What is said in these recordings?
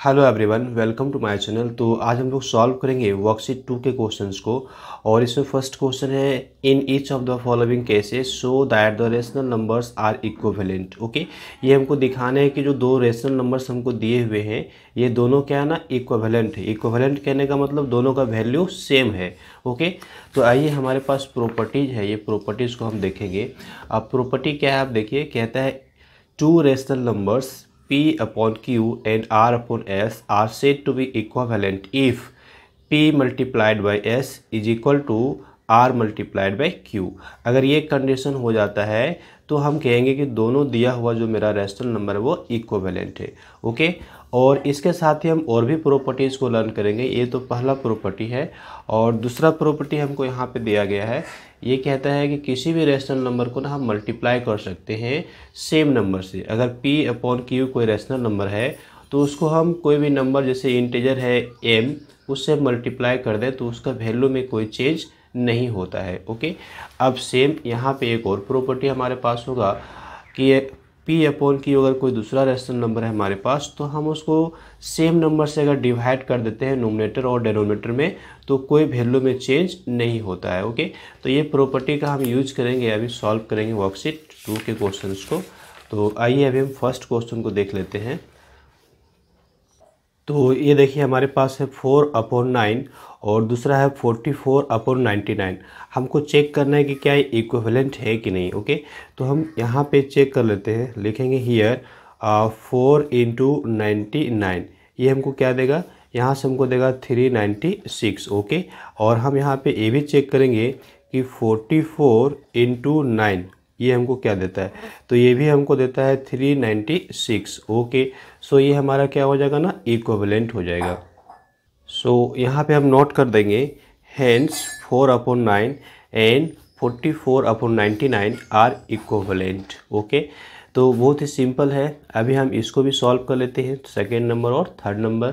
Hello everyone, welcome to my channel. तो आज हम लोग सॉल्व करेंगे वर्कशीट 2 के क्वेश्चंस को। और इसमें फर्स्ट क्वेश्चन है, in each of the following cases show that the rational numbers are equivalent. Okay, ये हमको दिखाना है कि जो दो रेशनल नंबर्स हमको दिए हुए हैं ये दोनों क्या है ना, इक्विवेलेंट है। इक्विवेलेंट कहने का मतलब दोनों का वैल्यू सेम है। ओके, तो आइए हमारे पास प्रॉपर्टीज है, ये प्रॉपर्टीज़ को हम देखेंगे। अब प्रॉपर्टी क्या है आप देखिए, कहता है two rational numbers P upon Q and R upon S are said to be equivalent if P multiplied by S is equal to R multiplied by Q। अगर ये कंडीशन हो जाता है तो हम कहेंगे कि दोनों दिया हुआ जो मेरा रेशनल नंबर है वो इक्विवेलेंट है। ओके, और इसके साथ ही हम और भी प्रॉपर्टीज़ को लर्न करेंगे। ये तो पहला प्रॉपर्टी है। और दूसरा प्रॉपर्टी हमको यहाँ पे दिया गया है, ये कहता है कि किसी भी रेशनल नंबर को ना हम मल्टीप्लाई कर सकते हैं सेम नंबर से। अगर P अपॉन Q कोई रेशनल नंबर है तो उसको हम कोई भी नंबर जैसे इंटीजर है m उससे मल्टीप्लाई कर दें तो उसका वैल्यू में कोई चेंज नहीं होता है। ओके, अब सेम यहाँ पे एक और प्रॉपर्टी हमारे पास होगा कि P अपॉन Q अगर कोई दूसरा रेशनल नंबर है हमारे पास तो हम उसको सेम नंबर से अगर डिवाइड कर देते हैं नोमिनेटर और डिनोमिनेटर में तो कोई वैल्यू में चेंज नहीं होता है। ओके, तो ये प्रॉपर्टी का हम यूज करेंगे, अभी सॉल्व करेंगे वर्कशीट 2 के क्वेश्चंस को। तो आइए अभी हम फर्स्ट क्वेश्चन को देख लेते हैं। तो ये देखिए हमारे पास है 4/9 और दूसरा है 44/99। हमको चेक करना है कि क्या ये इक्विवेलेंट है कि नहीं। ओके, तो हम यहाँ पे चेक कर लेते हैं, लिखेंगे हियर 4 × 99। ये हमको क्या देगा, यहाँ से हमको देगा 396। ओके, और हम यहाँ पे ये भी चेक करेंगे कि 44 × 9 ये हमको क्या देता है, तो ये भी हमको देता है 396। ओके, सो ये हमारा क्या हो जाएगा ना, इक्विवेलेंट हो जाएगा। सो यहाँ पे हम नोट कर देंगे, hence 4/9 and 44/99 are equivalent. Okay, तो बहुत ही सिंपल है। अभी हम इसको भी सॉल्व कर लेते हैं, सेकेंड नंबर और थर्ड नंबर।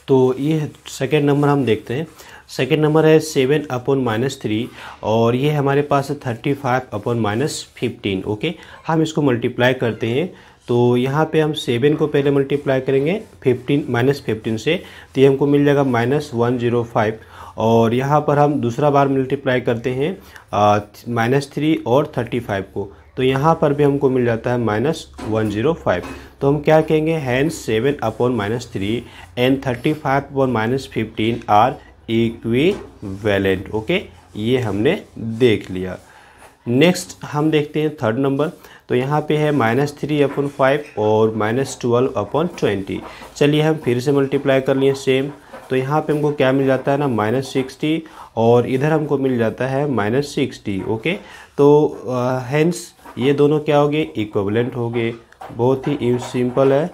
तो ये सेकेंड नंबर हम देखते हैं। सेकेंड नंबर है 7/-3 और ये हमारे पास है 35/-15। ओके, हम इसको मल्टीप्लाई करते हैं तो यहाँ पे हम 7 को पहले मल्टीप्लाई करेंगे 15 से, तो ये हमको मिल जाएगा -105। और यहाँ पर हम दूसरा बार मल्टीप्लाई करते हैं -3 और 35 को, तो यहाँ पर भी हमको मिल जाता है -105। तो हम क्या कहेंगे, hence 7/-3 and 35/-15 are equivalent. Okay, ये हमने देख लिया। नेक्स्ट हम देखते हैं थर्ड नंबर। तो यहाँ पे है -3/5 और -12/20। चलिए हम फिर से मल्टीप्लाई कर लिए सेम, तो यहाँ पे हमको क्या मिल जाता है ना, -60 और इधर हमको मिल जाता है -60। ओके, तो हेंस ये दोनों क्या हो गए, इक्विवेलेंट हो गए। बहुत ही सिंपल है।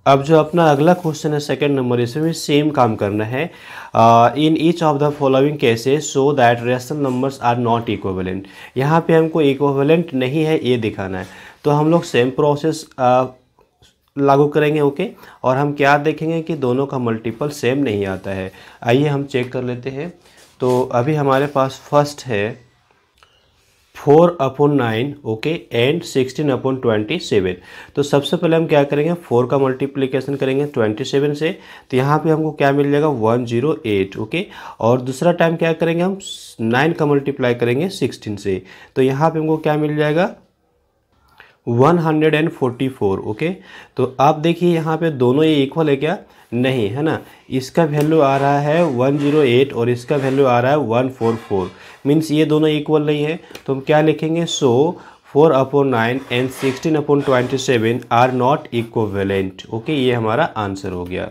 अब जो अपना अगला क्वेश्चन है सेकंड नंबर, इसमें भी सेम काम करना है। In each of the following cases show that rational numbers are not equivalent. यहाँ पे हमको इक्विवेलेंट नहीं है ये दिखाना है, तो हम लोग सेम प्रोसेस लागू करेंगे। ओके, और हम क्या देखेंगे कि दोनों का मल्टीपल सेम नहीं आता है। आइए हम चेक कर लेते हैं। तो अभी हमारे पास फर्स्ट है 4/9 ओके एंड 16/27। तो सबसे पहले हम क्या करेंगे, 4 का मल्टीप्लिकेशन करेंगे 27 से, तो यहाँ पे हमको क्या मिल जाएगा 108। ओके, और दूसरा टाइम क्या करेंगे, हम 9 का मल्टीप्लाई करेंगे 16 से, तो यहाँ पे हमको क्या मिल जाएगा 144। ओके, तो आप देखिए यहाँ पे दोनों ये इक्वल है क्या, नहीं है ना। इसका वैल्यू आ रहा है 108 और इसका वैल्यू आ रहा है 144, मीन्स ये दोनों इक्वल नहीं है। तो हम क्या लिखेंगे, so 4/9 and 16/27 are not equivalent. Okay, ये हमारा आंसर हो गया।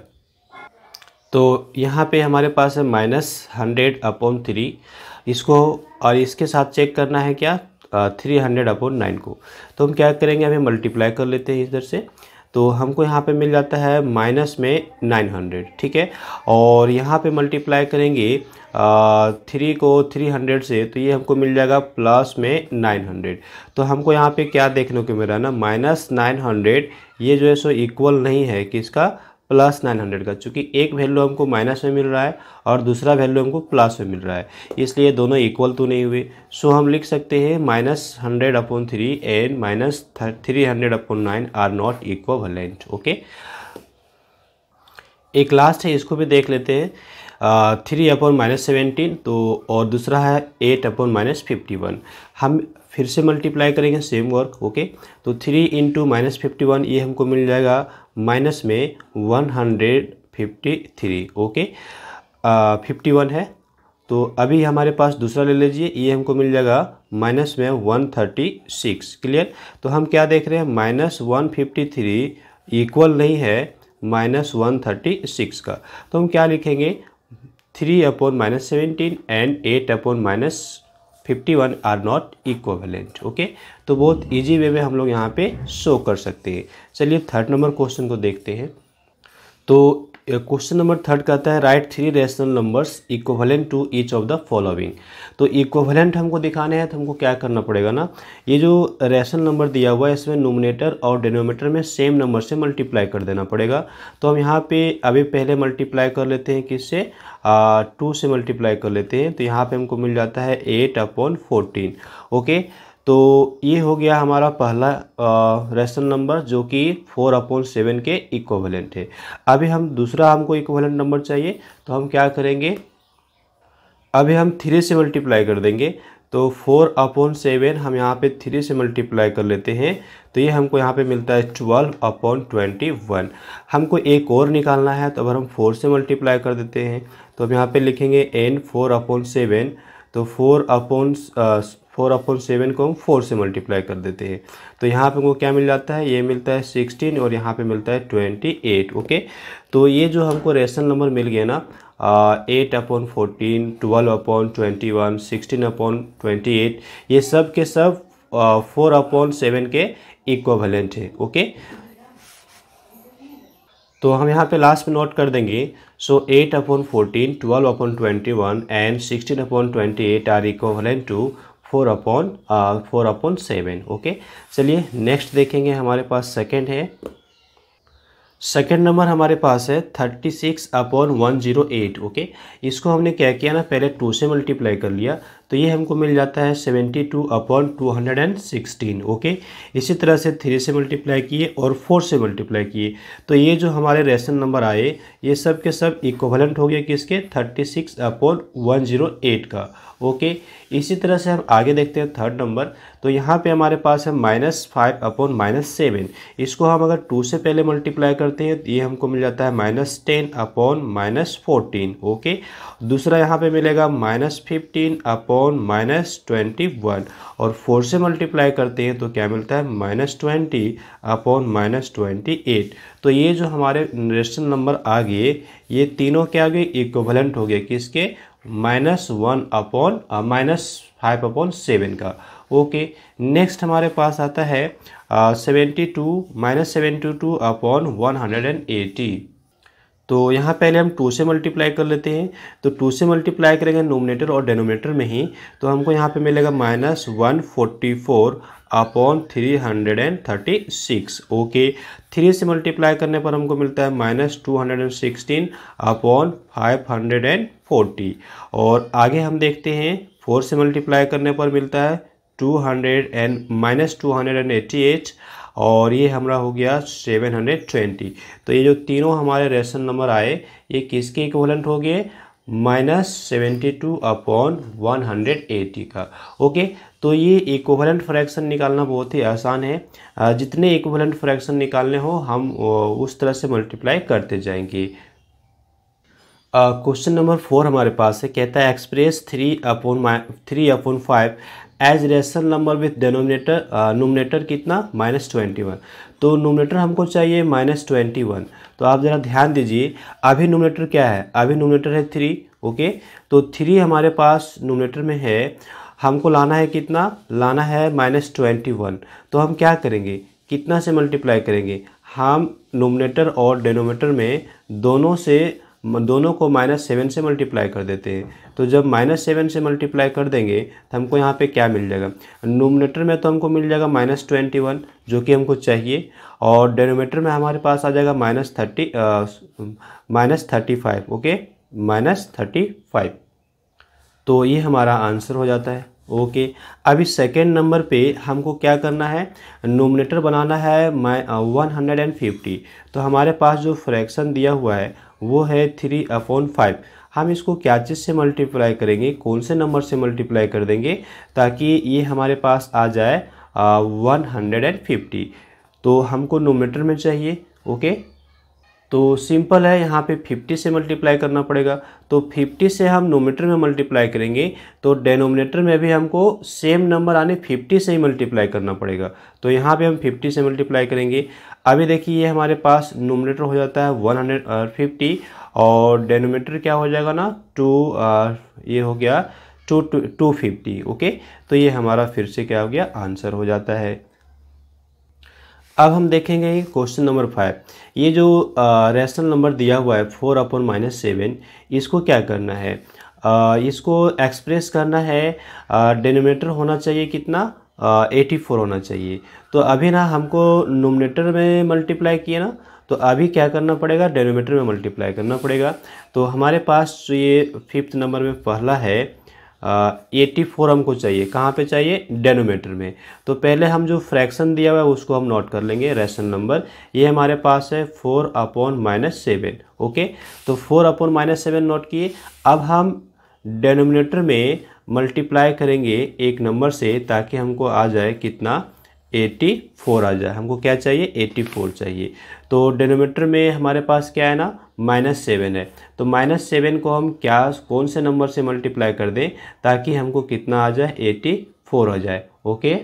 तो यहाँ पे हमारे पास है -100/3, इसको और इसके साथ चेक करना है क्या 300/9 को। तो हम क्या करेंगे, अभी मल्टीप्लाई कर लेते हैं इधर से, तो हमको यहाँ पे मिल जाता है माइनस में 900। ठीक है, और यहाँ पे मल्टीप्लाई करेंगे 3 को 300 से, तो ये हमको मिल जाएगा प्लस में 900। तो हमको यहाँ पे क्या देखने को मिल रहा है ना, -900 ये जो है सो इक्वल नहीं है किसका, प्लस 900 का, चूँकि एक वैल्यू हमको माइनस में मिल रहा है और दूसरा वैल्यू हमको प्लस में मिल रहा है, इसलिए दोनों इक्वल तो नहीं हुए। सो हम लिख सकते हैं -100/3 and -300/9 are not equivalent. Okay, एक लास्ट है, इसको भी देख लेते हैं। 3/-17 तो, और दूसरा है 8/-51। हम फिर से मल्टीप्लाई करेंगे, सेम वर्क। ओके, तो 3 × -51 ये हमको मिल जाएगा माइनस में 153। ओके, 51 है, तो अभी हमारे पास दूसरा ले लीजिए, ये हमको मिल जाएगा माइनस में 136। क्लियर? तो हम क्या देख रहे हैं, -153 इक्वल नहीं है -136 का, तो हम क्या लिखेंगे, 3/-17 and 8/-51 are not equivalent. Okay, तो बहुत इजी वे में हम लोग यहाँ पे शो कर सकते हैं। चलिए थर्ड नंबर क्वेश्चन को देखते हैं। तो क्वेश्चन नंबर थर्ड कहता है right 3 rational numbers equivalent to each of the following. तो इक्विवेलेंट हमको दिखाने हैं, तो हमको क्या करना पड़ेगा ना, ये जो रैशनल नंबर दिया हुआ है इसमें नोमिनेटर और डिनोमिनेटर में सेम नंबर से मल्टीप्लाई कर देना पड़ेगा। तो हम यहाँ पे अभी पहले मल्टीप्लाई कर लेते हैं, किससे, 2 से मल्टीप्लाई कर लेते हैं। तो यहाँ पे हमको मिल जाता है 8/14। ओके, तो ये हो गया हमारा पहला रैशनल नंबर जो कि 4/7 के इक्विवेलेंट है। अभी हम दूसरा हमको इक्विवेलेंट नंबर चाहिए, तो हम क्या करेंगे, अभी हम 3 से मल्टीप्लाई कर देंगे। तो 4/7 हम यहाँ पे 3 से मल्टीप्लाई कर लेते हैं, तो ये हमको यहाँ पे मिलता है 12/21। हमको एक और निकालना है, तो अगर हम 4 से मल्टीप्लाई कर देते हैं, तो हम यहाँ पे लिखेंगे n 4/7। तो 4/7 को हम 4 से मल्टीप्लाई कर देते हैं, तो यहाँ पे हमको क्या मिल जाता है, ये मिलता है 16 और यहाँ पे मिलता है 28। ओके, तो ये जो हमको रैशनल नंबर मिल गया ना, 8/14, 12/21, 16/28, ये सब के सब 4/7 के इक्विवेलेंट है। ओके, तो हम यहाँ पे लास्ट में नोट कर देंगे। So 8/14, 12/21 and 16/28 are equivalent to 4/7। Okay, चलिए नेक्स्ट देखेंगे, हमारे पास सेकंड है। सेकंड नंबर हमारे पास है 36/108। ओके, इसको हमने क्या किया ना, पहले 2 से मल्टीप्लाई कर लिया, तो ये हमको मिल जाता है 72/216। ओके, इसी तरह से 3 से मल्टीप्लाई किए और 4 से मल्टीप्लाई किए, तो ये जो हमारे रैशनल नंबर आए ये सब के सब इक्विवेलेंट हो गए किसके, 36/108 का। ओके, इसी तरह से हम आगे देखते हैं थर्ड नंबर। तो यहाँ पे हमारे पास है -5/-7। इसको हम अगर 2 से पहले मल्टीप्लाई करते हैं तो ये हमको मिल जाता है -10/-14। ओके, दूसरा यहाँ पे मिलेगा -15/-21 और 4 से मल्टीप्लाई करते हैं तो क्या मिलता है, -20/-28। तो ये जो हमारे रैशनल नंबर आ गए, ये तीनों क्या आ गए, इक्विवेलेंट हो गए किसके, -5/7 का। ओके, नेक्स्ट हमारे पास आता है 72/180। तो यहाँ पहले हम 2 से मल्टीप्लाई कर लेते हैं, तो 2 से मल्टीप्लाई करेंगे नोमिनेटर और डिनोमिनेटर में ही, तो हमको यहाँ पे मिलेगा -144/336। ओके, 3 से मल्टीप्लाई करने पर हमको मिलता है -216/540। और आगे हम देखते हैं 4 से मल्टीप्लाई करने पर मिलता है -288 और ये हमारा हो गया 720। तो ये जो तीनों हमारे रैशनल नंबर आए ये किसके इक्विवेलेंट हो गए, -72/180 का। ओके, तो ये इक्विवेलेंट फ्रैक्शन निकालना बहुत ही आसान है। जितने इक्विवेलेंट फ्रैक्शन निकालने हो हम उस तरह से मल्टीप्लाई करते जाएंगे। क्वेश्चन नंबर 4 हमारे पास है, कहता है express 3/5 as rational number with denominator, numerator कितना, -21। तो नोमिनेटर हमको चाहिए -21। तो आप ज़रा ध्यान दीजिए, अभी नोमिनेटर क्या है, अभी नोमिनेटर है 3। ओके, तो 3 हमारे पास नोमिनेटर में है, हमको लाना है कितना, लाना है -21। तो हम क्या करेंगे, कितना से मल्टीप्लाई करेंगे, हम नोमिनेटर और डिनोमिनेटर में दोनों से दोनों को -7 से मल्टीप्लाई कर देते हैं। तो जब -7 से मल्टीप्लाई कर देंगे तो हमको यहाँ पे क्या मिल जाएगा, नोमिनेटर में तो हमको मिल जाएगा -21 जो कि हमको चाहिए, और डेनोमीटर में हमारे पास आ जाएगा -35, ओके, -35। तो ये हमारा आंसर हो जाता है। ओके, अभी सेकेंड नंबर पे हमको क्या करना है, नोमिनेटर बनाना है 150। तो हमारे पास जो फ्रैक्शन दिया हुआ है वो है 3/5। हम इसको क्या चीज़ से मल्टीप्लाई करेंगे, कौन से नंबर से मल्टीप्लाई कर देंगे ताकि ये हमारे पास आ जाए 150। तो हमको नोमिनेटर में चाहिए। ओके, तो सिंपल है, यहाँ पे 50 से मल्टीप्लाई करना पड़ेगा। तो 50 से हम नोमिनेटर में मल्टीप्लाई करेंगे तो डेनोमिनेटर में भी हमको सेम नंबर आने 50 से ही मल्टीप्लाई करना पड़ेगा। तो यहाँ पे हम 50 से मल्टीप्लाई करेंगे। अभी देखिए ये हमारे पास नोमिनेटर हो जाता है 150 और डेनोमिनेटर क्या हो जाएगा ना, ये हो गया 250। ओके, तो ये हमारा फिर से क्या हो गया, आंसर हो जाता है। अब हम देखेंगे क्वेश्चन नंबर 5। ये जो रैशनल नंबर दिया हुआ है 4/-7, इसको क्या करना है, इसको एक्सप्रेस करना है। डिनोमिनेटर होना चाहिए कितना, 84 होना चाहिए। तो अभी ना हमको नोमिनेटर में मल्टीप्लाई किया ना, तो अभी क्या करना पड़ेगा, डिनोमिनेटर में मल्टीप्लाई करना पड़ेगा। तो हमारे पास जो ये 5th नंबर में पहला है 84 हमको चाहिए, कहाँ पे चाहिए, डेनोमीटर में। तो पहले हम जो फ्रैक्शन दिया हुआ है उसको हम नोट कर लेंगे, रैशनल नंबर ये हमारे पास है 4/-7। ओके, तो 4/-7 नोट किए। अब हम डेनोमिनेटर में मल्टीप्लाई करेंगे एक नंबर से ताकि हमको आ जाए कितना, 84 आ जाए। हमको क्या चाहिए, 84 चाहिए। तो डेनोमीटर में हमारे पास क्या है ना, -7 है। तो -7 को हम क्या, कौन से नंबर से मल्टीप्लाई कर दें ताकि हमको कितना आ जाए, 84 आ जाए। ओके,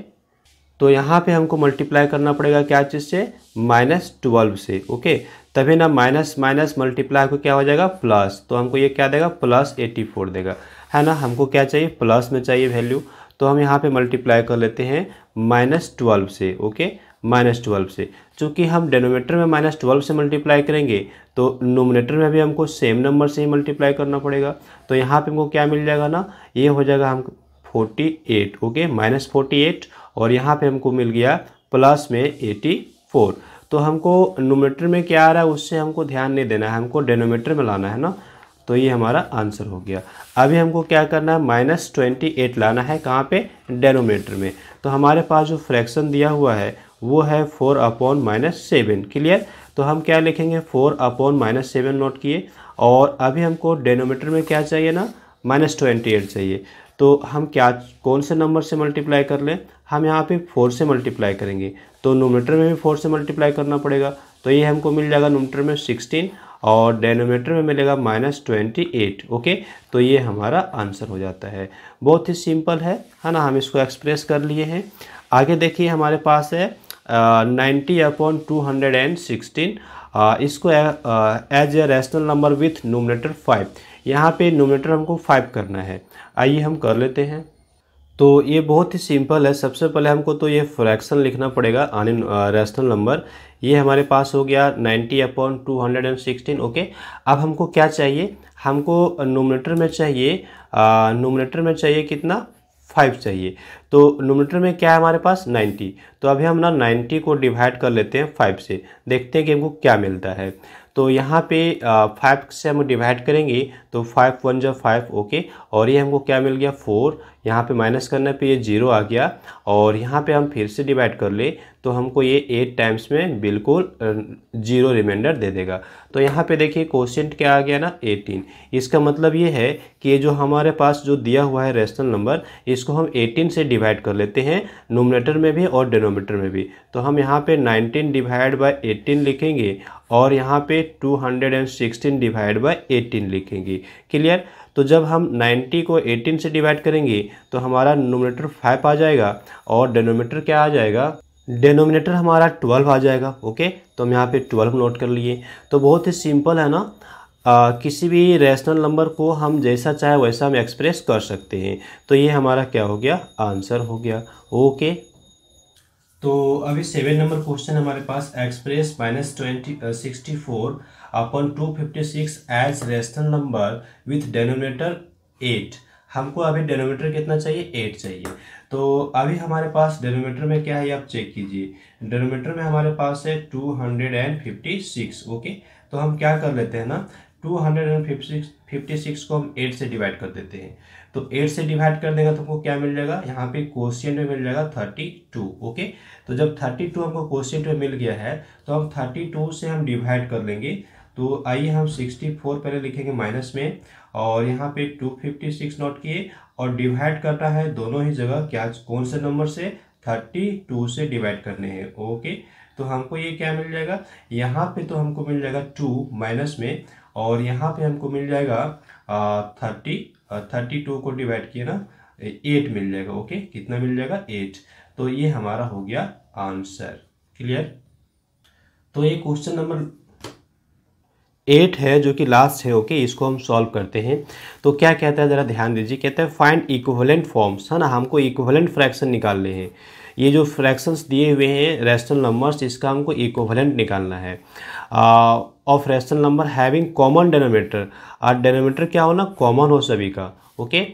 तो यहाँ पे हमको मल्टीप्लाई करना पड़ेगा क्या चीज़ से, -12 से। ओके, तभी ना माइनस माइनस मल्टीप्लाई को क्या हो जाएगा, प्लस। तो हमको ये क्या देगा, +84 देगा, है ना। हमको क्या चाहिए, प्लस में चाहिए वैल्यू। तो हम यहाँ पे मल्टीप्लाई कर लेते हैं -12 से। ओके, -12 से। चूँकि हम डेनोमीटर में -12 से मल्टीप्लाई करेंगे तो नोमिनेटर में भी हमको सेम नंबर से ही मल्टीप्लाई करना पड़ेगा। तो यहाँ पे हमको क्या मिल जाएगा ना, ये हो जाएगा हमको 48। ओके, -48, और यहाँ पे हमको मिल गया प्लस में 84। तो हमको नोमिनेटर में क्या आ रहा है उससे हमको ध्यान नहीं देना है, हमको डेनोमीटर में लाना है ना। तो ये हमारा आंसर हो गया। अभी हमको क्या करना है, -28 लाना है, कहाँ पे, डेनोमीटर में। तो हमारे पास जो फ्रैक्शन दिया हुआ है वो है 4/-7। क्लियर। तो हम क्या लिखेंगे, 4/-7 नोट किए। और अभी हमको डेनोमीटर में क्या चाहिए ना, -28 चाहिए। तो हम क्या, कौन से नंबर से मल्टीप्लाई कर लें, हम यहाँ पे 4 से मल्टीप्लाई करेंगे। तो नोमिनेटर में भी 4 से मल्टीप्लाई करना पड़ेगा। तो ये हमको मिल जाएगा नोमिनेटर में 16 और डेनोमीटर में मिलेगा -28। ओके, तो ये हमारा आंसर हो जाता है। बहुत ही सिंपल है ना, हम इसको एक्सप्रेस कर लिए हैं। आगे देखिए हमारे पास है 90/216। इसको as a rational number with numerator 5। यहाँ पे नोमिनेटर हमको 5 करना है। आइए हम कर लेते हैं। तो ये बहुत ही सिंपल है। सबसे पहले हमको तो ये फ्रैक्शन लिखना पड़ेगा आने रैशनल नंबर। ये हमारे पास हो गया 90/216। ओके, अब हमको क्या चाहिए, हमको नोमिनेटर में चाहिए कितना, 5 चाहिए। तो नोमिनेटर में क्या है हमारे पास, 90। तो अभी हम ना 90 को डिवाइड कर लेते हैं 5 से, देखते हैं कि हमको क्या मिलता है। तो यहाँ पे 5 से हम डिवाइड करेंगे तो 5 1 जा 5। ओके, और ये हमको क्या मिल गया, 4। यहाँ पे माइनस करने पे ये 0 आ गया। और यहाँ पे हम फिर से डिवाइड कर ले तो हमको ये 8 टाइम्स में बिल्कुल 0 रिमाइंडर दे देगा। तो यहाँ पे देखिए कोशिएंट क्या आ गया ना, 18। इसका मतलब ये है कि ये जो हमारे पास जो दिया हुआ है रैशनल नंबर, इसको हम 18 से डिवाइड कर लेते हैं, नोमिनेटर में भी और डिनोमिनेटर में भी। तो हम यहाँ पे 19 डिवाइड बाई 18 लिखेंगे और यहाँ पे 216 डिवाइड बाई 18 लिखेंगे। क्लियर। तो जब हम 90 को 18 से डिवाइड करेंगे तो हमारा नोमिनेटर 5 आ जाएगा और डेनोमीटर क्या आ जाएगा, डेनोमिनेटर हमारा 12 आ जाएगा। ओके, तो हम यहाँ पे 12 नोट कर लिए। तो बहुत ही सिंपल है ना, किसी भी रैशनल नंबर को हम जैसा चाहे वैसा हम एक्सप्रेस कर सकते हैं। तो ये हमारा क्या हो गया, आंसर हो गया। ओके, तो अभी 7 नंबर क्वेश्चन हमारे पास, express -64 upon 256 as rational number with denominator 8। हमको अभी डेनोमिनेटर कितना चाहिए, 8 चाहिए। तो अभी हमारे पास डेनोमिनेटर में क्या है आप चेक कीजिए। डेनोमिनेटर में हमारे पास है 256। ओके, तो हम क्या कर लेते हैं ना, 256 को हम 8 से डिवाइड कर देते हैं। तो 8 से डिवाइड कर देगा तो हमको क्या मिल जाएगा, यहाँ पे क्वोशिएंट में मिल जाएगा 32। ओके, तो जब 32 हमको क्वोशिएंट में मिल गया है तो हम 32 से हम डिवाइड कर लेंगे। तो आइए हम 64 पहले लिखेंगे माइनस में, और यहाँ पे 256 नोट किए, और डिवाइड करना है दोनों ही जगह, क्या कौन से नंबर से, 32 से डिवाइड करने हैं। ओके, तो हमको ये क्या मिल जाएगा, यहाँ पे तो हमको मिल जाएगा 2 माइनस में, और यहाँ पे हमको मिल जाएगा 32 को डिवाइड किए ना 8 मिल जाएगा। ओके, कितना मिल जाएगा, 8। तो ये हमारा हो गया आंसर। क्लियर। तो ये क्वेश्चन नंबर 8 है जो कि लास्ट है। ओके, इसको हम सॉल्व करते हैं। तो क्या कहता है, ज़रा ध्यान दीजिए। कहता है फाइंड इक्विवेलेंट फॉर्म्स, है ना, हमको इक्विवेलेंट फ्रैक्शन निकालने हैं। ये जो फ्रैक्शंस दिए हुए हैं रैशनल नंबर्स, इसका हमको इक्विवेलेंट निकालना है of rational number having common denominator. और डेनोमिनेटर क्या हो ना, कॉमन हो सभी का। Okay,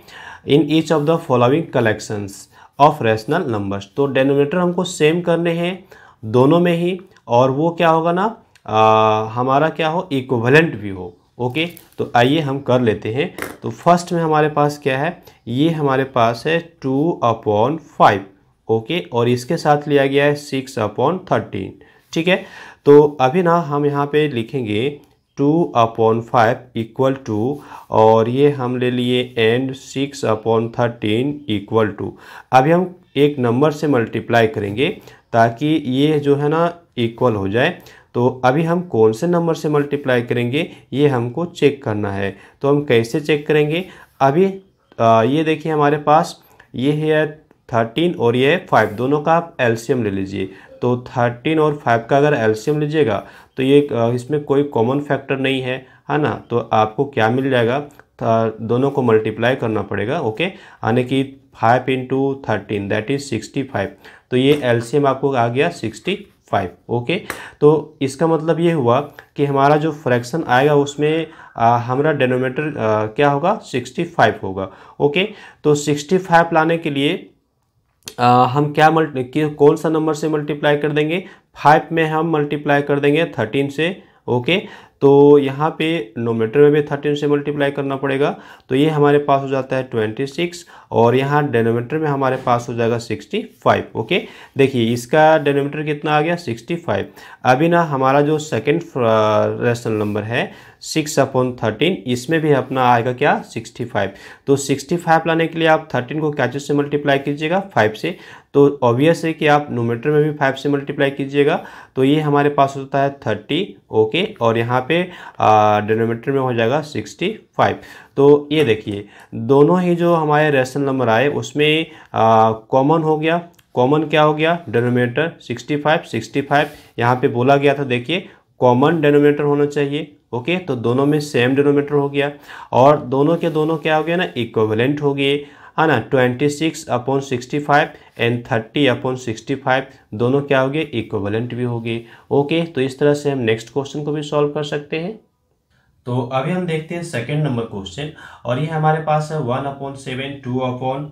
in each of the following collections of rational numbers. तो डेनोमिनेटर हमको सेम करने हैं दोनों में ही, और वो क्या होगा ना, हमारा क्या हो, इक्विवेलेंट भी हो। ओके, तो आइए हम कर लेते हैं। तो फर्स्ट में हमारे पास क्या है, ये हमारे पास है 2/5। ओके, और इसके साथ लिया गया है 6/13। ठीक है, तो अभी ना हम यहाँ पे लिखेंगे 2/5 इक्वल टू, और ये हम ले लिए एंड 6/13 इक्वल टू। अभी हम एक नंबर से मल्टीप्लाई करेंगे ताकि ये जो है ना इक्वल हो जाए। तो अभी हम कौन से नंबर से मल्टीप्लाई करेंगे ये हमको चेक करना है। तो हम कैसे चेक करेंगे, अभी ये देखिए हमारे पास ये है 13 और ये 5, दोनों का आप एलसीएम ले लीजिए। तो 13 और 5 का अगर एलसीएम लीजिएगा तो ये इसमें कोई कॉमन फैक्टर नहीं है, है ना। तो आपको क्या मिल जाएगा, दोनों को मल्टीप्लाई करना पड़ेगा। ओके, यानी कि 5 × 13 दैट इज 65। तो ये एलसीएम आपको आ गया 65। ओके, तो इसका मतलब ये हुआ कि हमारा जो फ्रैक्शन आएगा उसमें हमारा डेनोमिनेटर क्या होगा, 65 होगा। ओके, तो 65 लाने के लिए हम क्या कौन सा नंबर से मल्टीप्लाई कर देंगे, 5 में हम मल्टीप्लाई कर देंगे 13 से। ओके, तो यहाँ पे नोमीटर में भी 13 से मल्टीप्लाई करना पड़ेगा। तो ये हमारे पास हो जाता है 26, और यहाँ डेनोमीटर में हमारे पास हो जाएगा 65। ओके, देखिए इसका डेनोमीटर कितना आ गया, 65। अभी ना हमारा जो सेकंड रैशनल नंबर है 6/13, इसमें भी अपना आएगा क्या, 65। तो 65 लाने के लिए आप 13 को क्या चीज़ से मल्टीप्लाई कीजिएगा, 5 से। तो ऑब्वियस है कि आप नोमीटर में भी 5 से मल्टीप्लाई कीजिएगा। तो ये हमारे पास होता है 30। ओके, और यहाँ पे डिनोमिनेटर में हो जाएगा 65। तो ये देखिए दोनों ही जो हमारे रैशनल नंबर आए उसमें कॉमन हो गया। कॉमन क्या हो गया, डिनोमिनेटर 65 यहाँ पे बोला गया था, देखिए कॉमन डिनोमिनेटर होना चाहिए। ओके, तो दोनों में सेम डिनोमिनेटर हो गया, और दोनों के दोनों क्या हो गया ना, इक्विवेलेंट हो गए, है ना। 26/65 एंड 30/65 दोनों क्या हो गए, इक्विवेलेंट भी हो गए। ओके, तो इस तरह से हम नेक्स्ट क्वेश्चन को भी सॉल्व कर सकते हैं। तो अभी हम देखते हैं सेकंड नंबर क्वेश्चन, और ये हमारे पास है 1/7,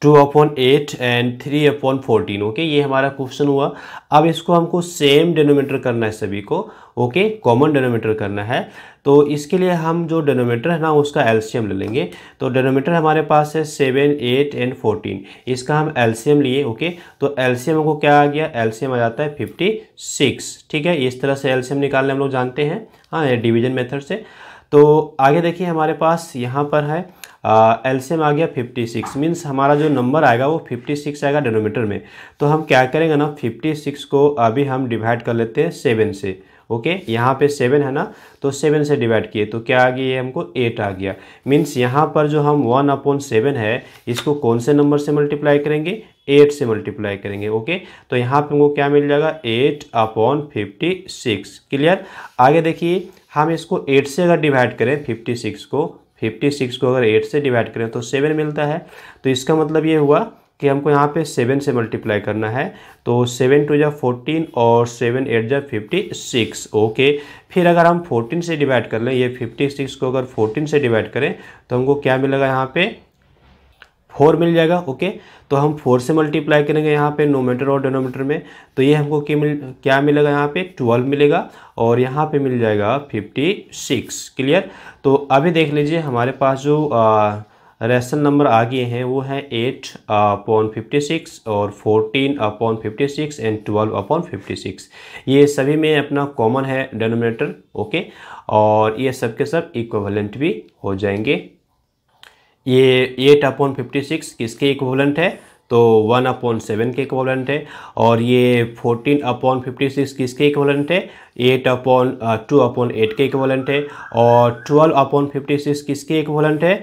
2/8 एंड 3/14। ओके, ये हमारा क्वेश्चन हुआ। अब इसको हमको सेम डिनोमिनेटर करना है सभी को। ओके, कॉमन डिनोमिनेटर करना है। तो इसके लिए हम जो डिनोमिनेटर है ना उसका एलसीएम ले लेंगे। तो डिनोमिनेटर हमारे पास है 7, 8 एंड 14, इसका हम एलसीएम लिए। ओके, तो एलसीएम को क्या आ गया, एलसीएम आ जाता है 56। ठीक है, इस तरह से एलसीएम निकालने हम लोग जानते हैं, हाँ, डिवीजन मेथड से। तो आगे देखिए हमारे पास यहाँ पर है एलसीएम आ गया 56, मीन्स हमारा जो नंबर आएगा वो 56 आएगा डिनोमिनेटर में। तो हम क्या करेंगे ना, 56 को अभी हम डिवाइड कर लेते हैं 7 से। ओके, यहाँ पे 7 है ना, तो 7 से डिवाइड किए तो क्या आ गया, हमको 8 आ गया। मीन्स यहाँ पर जो हम 1/7 है इसको कौन से नंबर से मल्टीप्लाई करेंगे, 8 से मल्टीप्लाई करेंगे। ओके, तो यहाँ पे हमको क्या मिल जाएगा, 8/56। क्लियर। आगे देखिए हम इसको 8 से अगर डिवाइड करें 56 को अगर 8 से डिवाइड करें तो 7 मिलता है। तो इसका मतलब ये हुआ कि हमको यहाँ पे 7 से मल्टीप्लाई करना है। तो 7 2 जा 14 और 7 8 जा 56। ओके, फिर अगर हम 14 से डिवाइड कर लें, ये 56 को अगर 14 से डिवाइड करें तो हमको क्या मिलेगा, यहाँ पे 4 मिल जाएगा। ओके, तो हम 4 से मल्टीप्लाई करेंगे यहाँ पे नोमीटर और डिनोमीटर में, तो ये हमको क्या मिलेगा, यहाँ पे 12 मिलेगा और यहाँ पे मिल जाएगा 56। क्लियर। तो अभी देख लीजिए हमारे पास जो रेशनल नंबर आ गए हैं वो है 8/56 और 14/56 एंड 12/56। ये सभी में अपना कॉमन है डिनोमिनेटर। ओके, और ये सब के सब इक्विवेलेंट भी हो जाएंगे। ये 8/56 किसके इक्विवेलेंट है, तो 1/7 के इक्विवेलेंट है। और ये 14/56 किसके इक्विवेलेंट है, 8/2/8 के इक्विवेलेंट है। और 12/56 किसके इक्विवेलेंट है,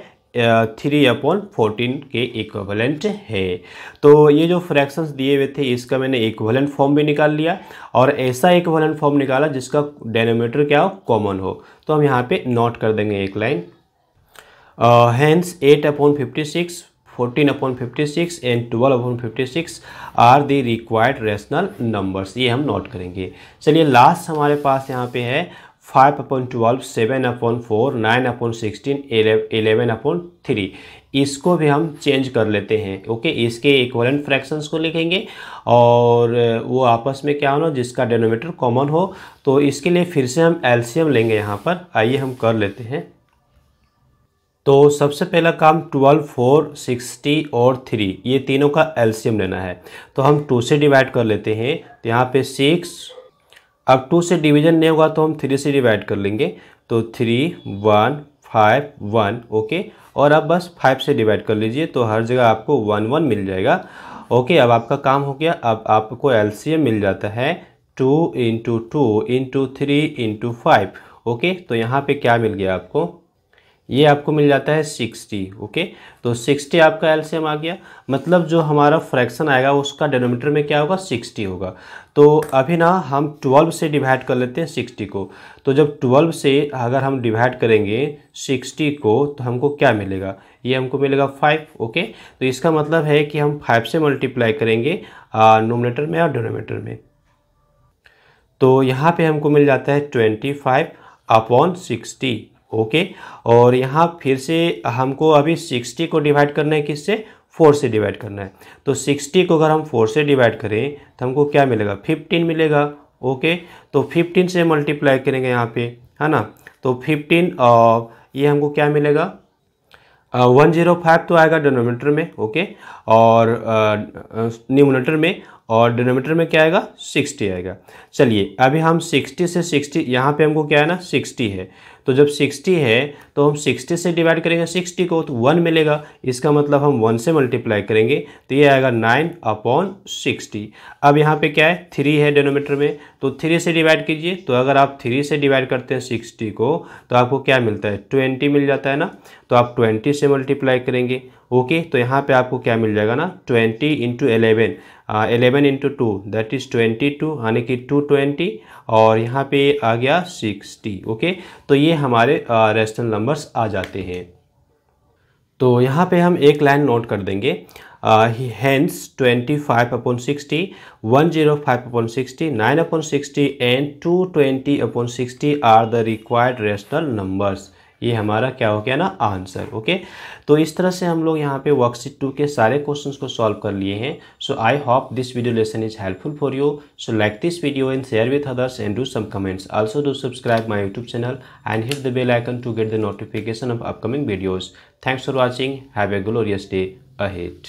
3/14 के इक्विवेलेंट है। तो ये जो फ्रैक्शंस दिए हुए थे इसका मैंने इक्विवेलेंट फॉर्म भी निकाल लिया और ऐसा इक्विवेलेंट फॉर्म निकाला जिसका डिनोमिनेटर क्या हो, कॉमन हो। तो हम यहाँ पे नोट कर देंगे एक line, hence 8/56, 14/56 and 12/56 are the required rational numbers. ये हम नोट करेंगे। चलिए लास्ट हमारे पास यहाँ पे है 5/12, 7/4, 9/16, 11/3। इसको भी हम चेंज कर लेते हैं। ओके, इसके इक्विवेलेंट फ्रैक्शंस को लिखेंगे और वो आपस में क्या हो, जिसका डिनोमिनेटर कॉमन हो। तो इसके लिए फिर से हम एलसीएम लेंगे यहाँ पर। आइए हम कर लेते हैं। तो सबसे पहला काम 12, 4, 60 और 3, ये तीनों का एलसीएम लेना है। तो हम 2 से डिवाइड कर लेते हैं। तो यहाँ पे 6, अब 2 से डिवीजन नहीं होगा तो हम 3 से डिवाइड कर लेंगे। तो 3, 1, 5, 1। ओके, और अब बस 5 से डिवाइड कर लीजिए तो हर जगह आपको 1 1 मिल जाएगा। ओके, अब आपका काम हो गया। अब आपको एलसीएम मिल जाता है 2 × 2 × 3 × 5। ओके, तो यहाँ पे क्या मिल गया आपको, ये आपको मिल जाता है 60। ओके, तो 60 आपका एलसीएम आ गया। मतलब जो हमारा फ्रैक्शन आएगा उसका डिनोमिनेटर में क्या होगा, 60 होगा। तो अभी ना हम 12 से डिवाइड कर लेते हैं 60 को। तो जब 12 से अगर हम डिवाइड करेंगे 60 को तो हमको क्या मिलेगा, ये हमको मिलेगा 5। ओके, तो इसका मतलब है कि हम 5 से मल्टीप्लाई करेंगे नोमिनेटर में और डिनोमिनेटर में। तो यहाँ पे हमको मिल जाता है 25/60। ओके, और यहाँ फिर से हमको अभी 60 को डिवाइड करना है किससे, 4 से डिवाइड करना है। तो 60 को अगर हम 4 से डिवाइड करें तो हमको क्या मिलेगा, 15 मिलेगा। ओके, तो 15 से मल्टीप्लाई करेंगे यहाँ पे, है ना। तो 15 ये हमको क्या मिलेगा, 105 तो आएगा डिनोमिनेटर में। ओके, और न्यूमरेटर में, और डिनोमिनेटर में क्या आएगा, 60 आएगा। चलिए अभी हम 60 से 60, यहाँ पे हमको क्या है ना, 60 है। तो जब 60 है तो हम 60 से डिवाइड करेंगे 60 को तो 1 मिलेगा। इसका मतलब हम 1 से मल्टीप्लाई करेंगे तो ये आएगा 9/60। अब यहाँ पे क्या है, 3 है डिनोमिनेटर में, तो 3 से डिवाइड कीजिए। तो अगर आप 3 से डिवाइड करते हैं 60 को तो आपको क्या मिलता है, 20 मिल जाता है ना। तो आप 20 से मल्टीप्लाई करेंगे। ओके, तो यहाँ पे आपको क्या मिल जाएगा ना, 20 × 11, 11 × 2 दैट इज़ 22, यानी कि 220, और यहाँ पे आ गया 60। ओके, तो ये हमारे रेशनल नंबर्स आ जाते हैं। तो यहाँ पे हम एक लाइन नोट कर देंगे, hence 25/60, 105/60, 9/60 and 220/60 are the required rational numbers। ये हमारा क्या हो गया ना, आंसर। ओके, तो इस तरह से हम लोग यहाँ पे वर्कशीट 2 के सारे क्वेश्चंस को सॉल्व कर लिए हैं। So I hope this video lesson is helpful for you. So like this video and share with others and do some comments. Also do subscribe my YouTube channel and hit the bell icon to get the notification of upcoming videos. Thanks for watching, have a glorious day ahead.